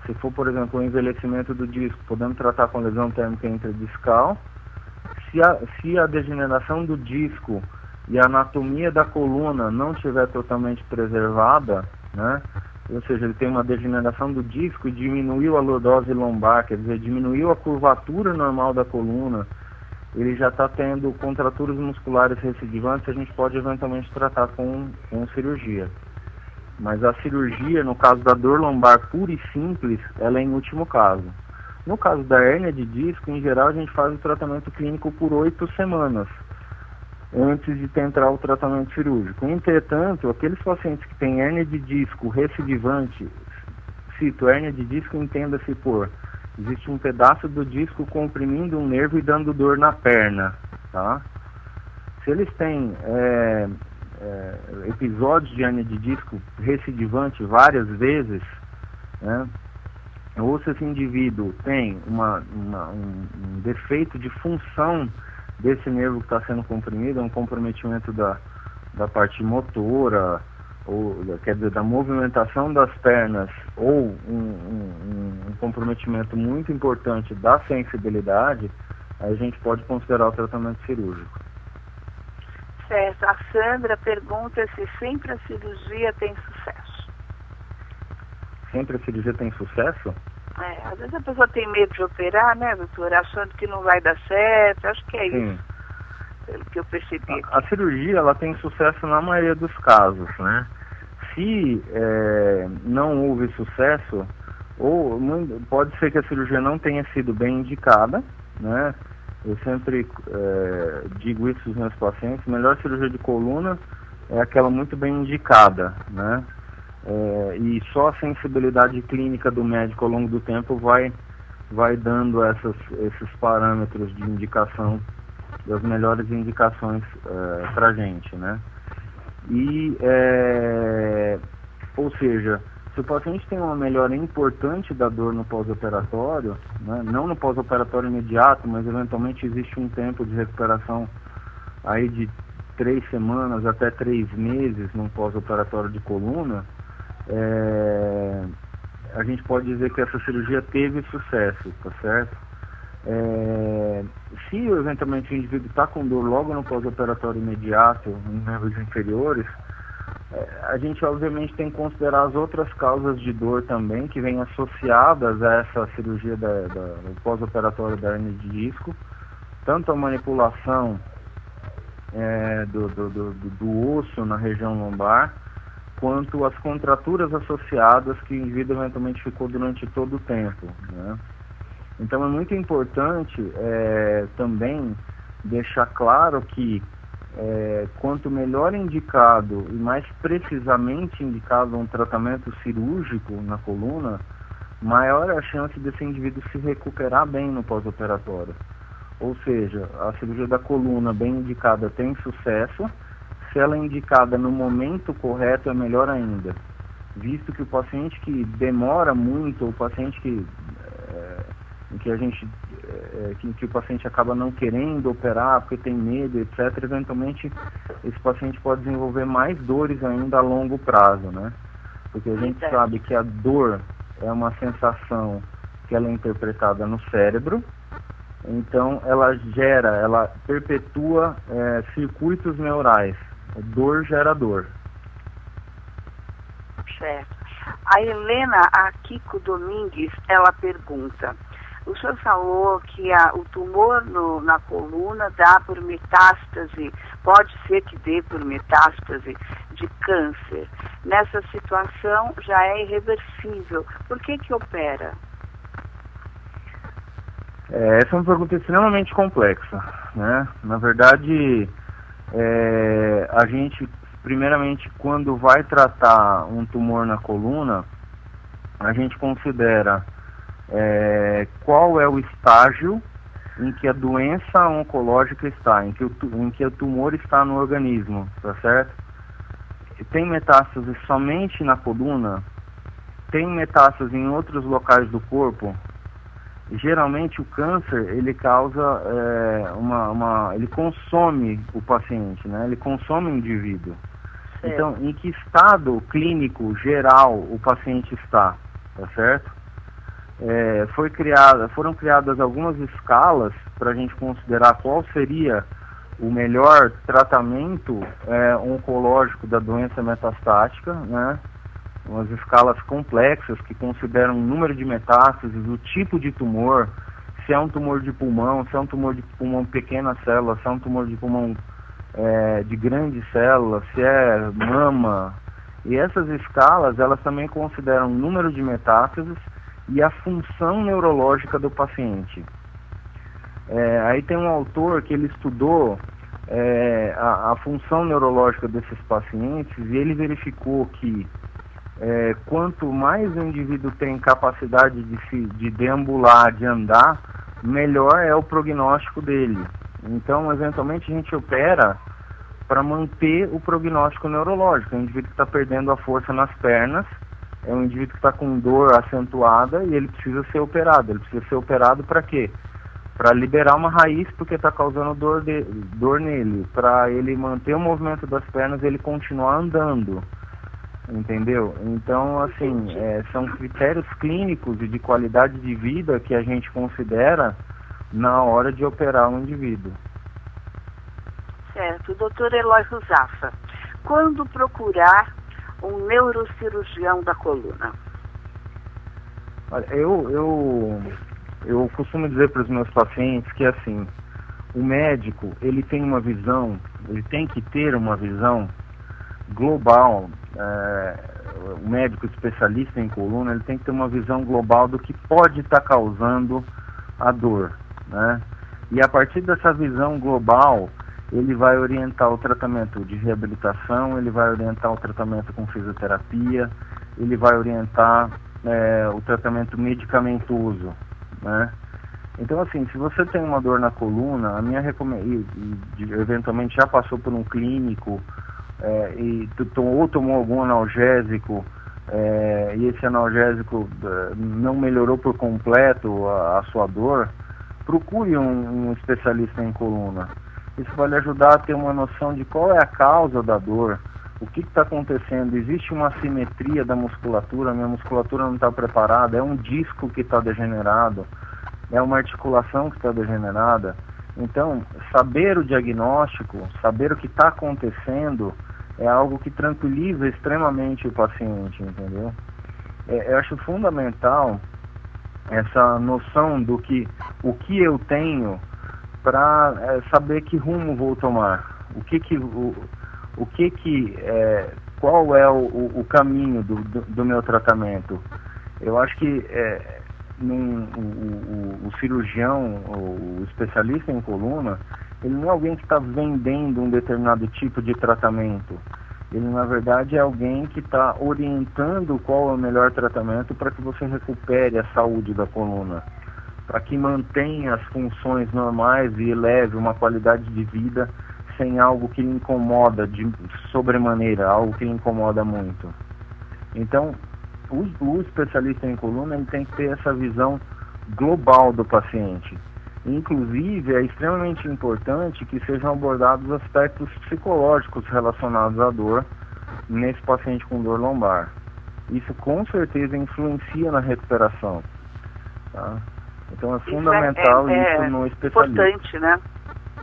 se for, por exemplo, o envelhecimento do disco, podemos tratar com lesão térmica intradiscal. Se a degeneração do disco e a anatomia da coluna não estiver totalmente preservada, né, ou seja, ele tem uma degeneração do disco e diminuiu a lordose lombar, quer dizer, diminuiu a curvatura normal da coluna, ele já está tendo contraturas musculares recidivantes, a gente pode eventualmente tratar com cirurgia. Mas a cirurgia, no caso da dor lombar pura e simples, ela é em último caso. No caso da hérnia de disco, em geral, a gente faz o tratamento clínico por 8 semanas, antes de tentar o tratamento cirúrgico. Entretanto, aqueles pacientes que têm hérnia de disco recidivante, cito, hérnia de disco, entenda-se por, existe um pedaço do disco comprimindo um nervo e dando dor na perna, tá? Se eles têm episódios de hérnia de disco recidivante várias vezes, né, ou se esse indivíduo tem um defeito de função desse nervo que está sendo comprimido, um comprometimento da parte motora, ou quer dizer, da movimentação das pernas, ou um comprometimento muito importante da sensibilidade, aí a gente pode considerar o tratamento cirúrgico. Certo. A Sandra pergunta se sempre a cirurgia tem sucesso. Sempre a cirurgia tem sucesso? Às vezes a pessoa tem medo de operar, né, doutor? Achando que não vai dar certo. Acho que é Sim. isso, pelo que eu percebi. A cirurgia, ela tem sucesso na maioria dos casos, né? Se não houve sucesso, ou pode ser que a cirurgia não tenha sido bem indicada, né? Eu sempre digo isso aos meus pacientes, a melhor cirurgia de coluna é aquela muito bem indicada, né? E só a sensibilidade clínica do médico ao longo do tempo vai dando esses parâmetros de indicação, das melhores indicações para a gente, né? Ou seja, se o paciente tem uma melhora importante da dor no pós-operatório, né, não no pós-operatório imediato, mas eventualmente existe um tempo de recuperação aí de 3 semanas até 3 meses no pós-operatório de coluna, a gente pode dizer que essa cirurgia teve sucesso, tá certo? Se eventualmente o indivíduo está com dor logo no pós-operatório imediato, em nervos inferiores, a gente obviamente tem que considerar as outras causas de dor também, que vêm associadas a essa cirurgia do pós-operatório da hérnia de disco, tanto a manipulação do osso na região lombar, quanto as contraturas associadas que o indivíduo eventualmente ficou durante todo o tempo, né? Então é muito importante também deixar claro que quanto melhor indicado e mais precisamente indicado um tratamento cirúrgico na coluna, maior é a chance desse indivíduo se recuperar bem no pós-operatório. Ou seja, a cirurgia da coluna bem indicada tem sucesso, se ela é indicada no momento correto é melhor ainda, visto que o paciente que demora muito, ou o paciente que em que a gente que o paciente acaba não querendo operar porque tem medo, etc., eventualmente esse paciente pode desenvolver mais dores ainda a longo prazo, né? Porque a gente sabe que a dor é uma sensação que ela é interpretada no cérebro, então ela perpetua circuitos neurais. Dor gera dor. Certo. A Helena Akiko Domingues, ela pergunta: o senhor falou que o tumor na coluna dá por metástase, pode ser que dê por metástase de câncer. Nessa situação já é irreversível. Por que opera? Essa é uma pergunta extremamente complexa, né? Na verdade, a gente, primeiramente, quando vai tratar um tumor na coluna, a gente considera qual é o estágio em que a doença oncológica está, em que o tumor está no organismo, tá certo? Tem metástase somente na coluna? Tem metástase em outros locais do corpo? Geralmente o câncer, ele causa ele consome o paciente, né? Ele consome o indivíduo. Certo. Então, em que estado clínico geral o paciente está, tá certo? Foram criadas algumas escalas para a gente considerar qual seria o melhor tratamento oncológico da doença metastática, né? Umas escalas complexas que consideram o número de metástases, o tipo de tumor, se é um tumor de pulmão, se é um tumor de pulmão pequena célula, se é um tumor de pulmão de grande célula, se é mama. E essas escalas, elas também consideram o número de metástases e a função neurológica do paciente. Aí tem um autor que ele estudou a função neurológica desses pacientes e ele verificou que quanto mais o indivíduo tem capacidade de deambular, de andar, melhor é o prognóstico dele. Então, eventualmente, a gente opera para manter o prognóstico neurológico. É um indivíduo que está perdendo a força nas pernas, é um indivíduo que está com dor acentuada e ele precisa ser operado. Ele precisa ser operado para quê? Para liberar uma raiz porque está causando dor nele. Para ele manter o movimento das pernas e ele continuar andando. Entendeu? Então, assim, são critérios clínicos e de qualidade de vida que a gente considera na hora de operar um indivíduo. Certo. Doutor Eloy Ruzafa, quando procurar um neurocirurgião da coluna? Olha, eu costumo dizer para os meus pacientes que, assim, o médico, ele tem uma visão, ele tem que ter uma visão global. O médico especialista em coluna, ele tem que ter uma visão global do que pode estar causando a dor, né? E a partir dessa visão global, ele vai orientar o tratamento de reabilitação, ele vai orientar o tratamento com fisioterapia, ele vai orientar o tratamento medicamentoso, né? Então, assim, se você tem uma dor na coluna, a minha recomendação, eventualmente já passou por um clínico, ou tomou algum analgésico, e esse analgésico não melhorou por completo a sua dor, procure um especialista em coluna. Isso vai lhe ajudar a ter uma noção de qual é a causa da dor, o que está acontecendo. Existe uma assimetria da musculatura, a minha musculatura não está preparada, é um disco que está degenerado, é uma articulação que está degenerada. Então, saber o diagnóstico, saber o que está acontecendo, é algo que tranquiliza extremamente o paciente, entendeu? Eu acho fundamental essa noção do que o que eu tenho para saber que rumo vou tomar, qual é o caminho do meu tratamento. Eu acho que o cirurgião, o especialista em coluna, ele não é alguém que está vendendo um determinado tipo de tratamento. Ele, na verdade, é alguém que está orientando qual é o melhor tratamento para que você recupere a saúde da coluna, para que mantenha as funções normais e eleve uma qualidade de vida sem algo que lhe incomoda de sobremaneira, algo que lhe incomoda muito. Então, o especialista em coluna, ele tem que ter essa visão global do paciente. Inclusive, é extremamente importante que sejam abordados aspectos psicológicos relacionados à dor nesse paciente com dor lombar. Isso com certeza influencia na recuperação. Tá? Então é fundamental isso no especialista. Importante, né?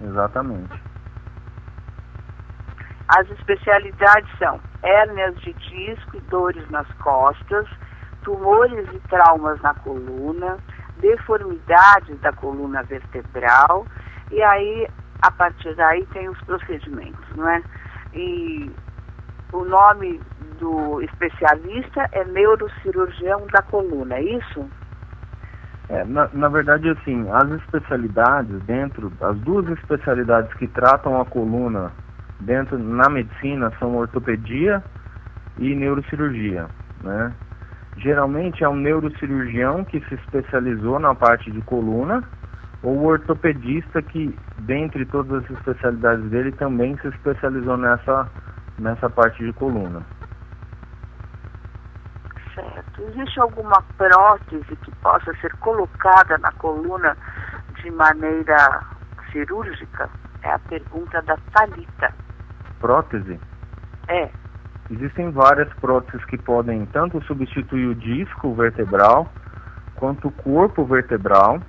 Exatamente. As especialidades são hérnias de disco e dores nas costas, tumores e traumas na coluna, deformidades da coluna vertebral, e aí, a partir daí, tem os procedimentos, não é? E o nome do especialista é neurocirurgião da coluna, é isso? Na verdade, assim, as especialidades as duas especialidades que tratam a coluna na medicina são ortopedia e neurocirurgia, né? Geralmente é um neurocirurgião que se especializou na parte de coluna, ou o ortopedista que, dentre todas as especialidades dele, também se especializou nessa parte de coluna. Certo. Existe alguma prótese que possa ser colocada na coluna de maneira cirúrgica? É a pergunta da Thalita. Prótese? É. Existem várias próteses que podem tanto substituir o disco vertebral, quanto o corpo vertebral,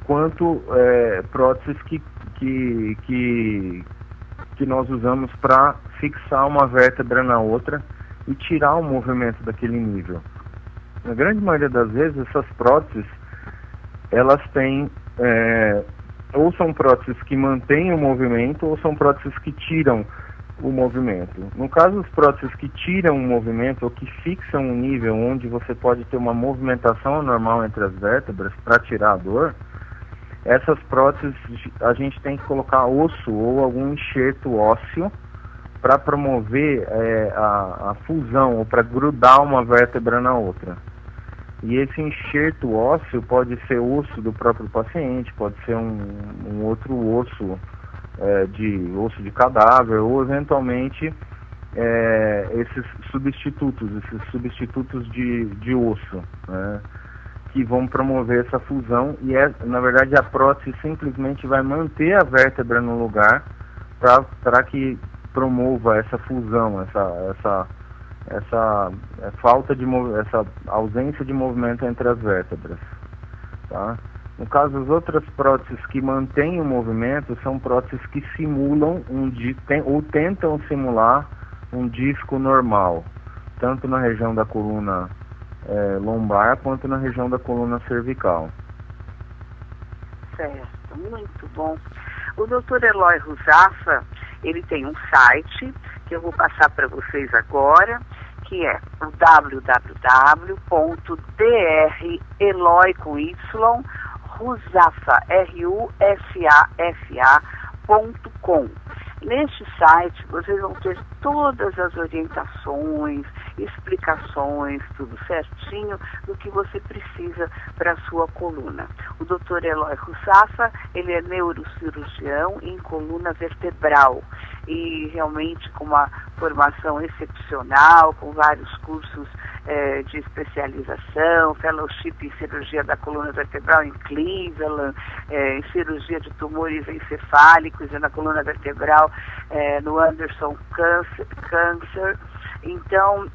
quanto próteses que nós usamos para fixar uma vértebra na outra e tirar o movimento daquele nível. Na grande maioria das vezes, essas próteses, elas têm, ou são próteses que mantêm o movimento, ou são próteses que tiram o movimento. No caso, as próteses que tiram o movimento, ou que fixam um nível onde você pode ter uma movimentação normal entre as vértebras para tirar a dor, essas próteses a gente tem que colocar osso ou algum enxerto ósseo para promover a fusão, ou para grudar uma vértebra na outra. E esse enxerto ósseo pode ser osso do próprio paciente, pode ser um outro osso, osso de cadáver, ou eventualmente esses substitutos de osso, né, que vão promover essa fusão. E na verdade a prótese simplesmente vai manter a vértebra no lugar para que promova essa fusão, essa ausência de movimento entre as vértebras, tá? No caso, as outras próteses que mantêm o movimento são próteses que simulam ou tentam simular um disco normal, tanto na região da coluna lombar quanto na região da coluna cervical. Certo, muito bom. O Dr. Eloy Ruzafa, ele tem um site que eu vou passar para vocês agora, que é o www.drrusafa.com. Neste site vocês vão ter todas as orientações, explicações, tudo certinho do que você precisa para a sua coluna. O Dr. Eloy Ruzafa, ele é neurocirurgião em coluna vertebral e realmente com uma formação excepcional, com vários cursos de especialização, fellowship em cirurgia da coluna vertebral em Cleveland, em cirurgia de tumores encefálicos e na coluna vertebral no Anderson Cancer. Então,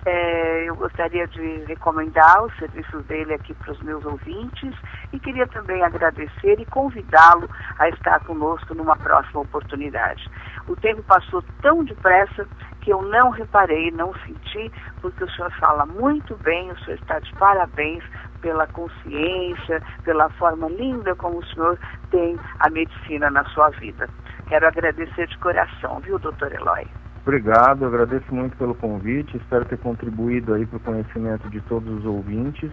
eu gostaria de recomendar os serviços dele aqui para os meus ouvintes e queria também agradecer e convidá-lo a estar conosco numa próxima oportunidade. O tempo passou tão depressa que eu não reparei, não senti, porque o senhor fala muito bem, o senhor está de parabéns pela consciência, pela forma linda como o senhor tem a medicina na sua vida. Quero agradecer de coração, viu, doutor Eloy? Obrigado, agradeço muito pelo convite, espero ter contribuído aí para o conhecimento de todos os ouvintes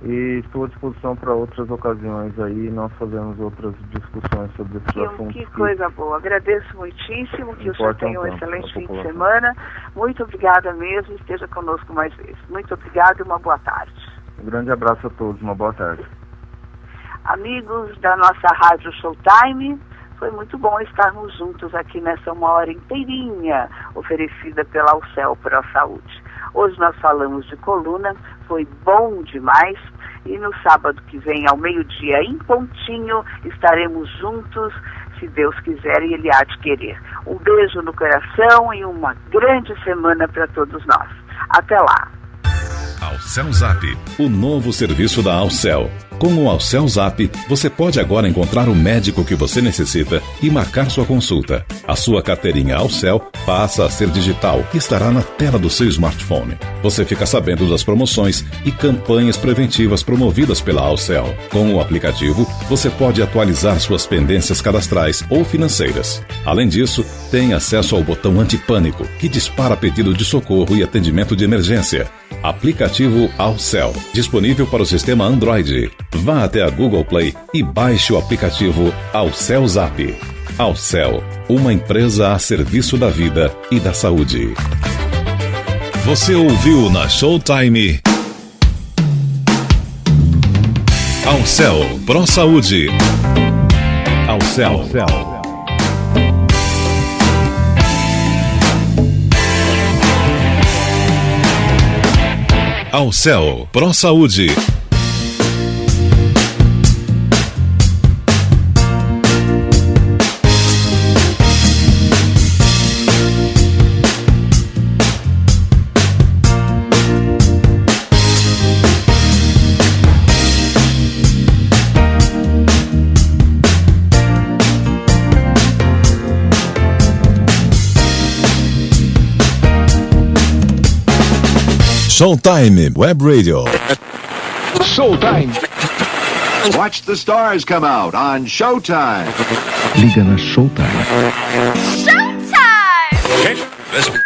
e estou à disposição para outras ocasiões aí, nós fazemos outras discussões sobre esses assuntos. Que coisa boa, agradeço muitíssimo, que o senhor tenha um excelente fim de semana, muito obrigada mesmo, esteja conosco mais vezes. Muito obrigada e uma boa tarde. Um grande abraço a todos, uma boa tarde. Amigos da nossa Rádio Showtime, foi muito bom estarmos juntos aqui nessa 1 hora inteirinha oferecida pela Alcel Pro Saúde. Hoje nós falamos de coluna, foi bom demais. E no sábado que vem, ao meio-dia, em pontinho, estaremos juntos, se Deus quiser e Ele há de querer. Um beijo no coração e uma grande semana para todos nós. Até lá. Alcel Zap, o novo serviço da Alcel. Com o Alcel Zap, você pode agora encontrar o médico que você necessita e marcar sua consulta. A sua carteirinha Alcel passa a ser digital e estará na tela do seu smartphone. Você fica sabendo das promoções e campanhas preventivas promovidas pela Alcel. Com o aplicativo, você pode atualizar suas pendências cadastrais ou financeiras. Além disso, tem acesso ao botão antipânico, que dispara pedido de socorro e atendimento de emergência. Aplicativo Alcel, disponível para o sistema Android. Vá até a Google Play e baixe o aplicativo Alcel Zap. Alcel, uma empresa a serviço da vida e da saúde. Você ouviu na Showtime Alcel Pro Saúde. Alcel. Alcel Pro Saúde. Showtime Web Radio. Showtime. Watch the stars come out on Showtime. Liga na Showtime. Showtime!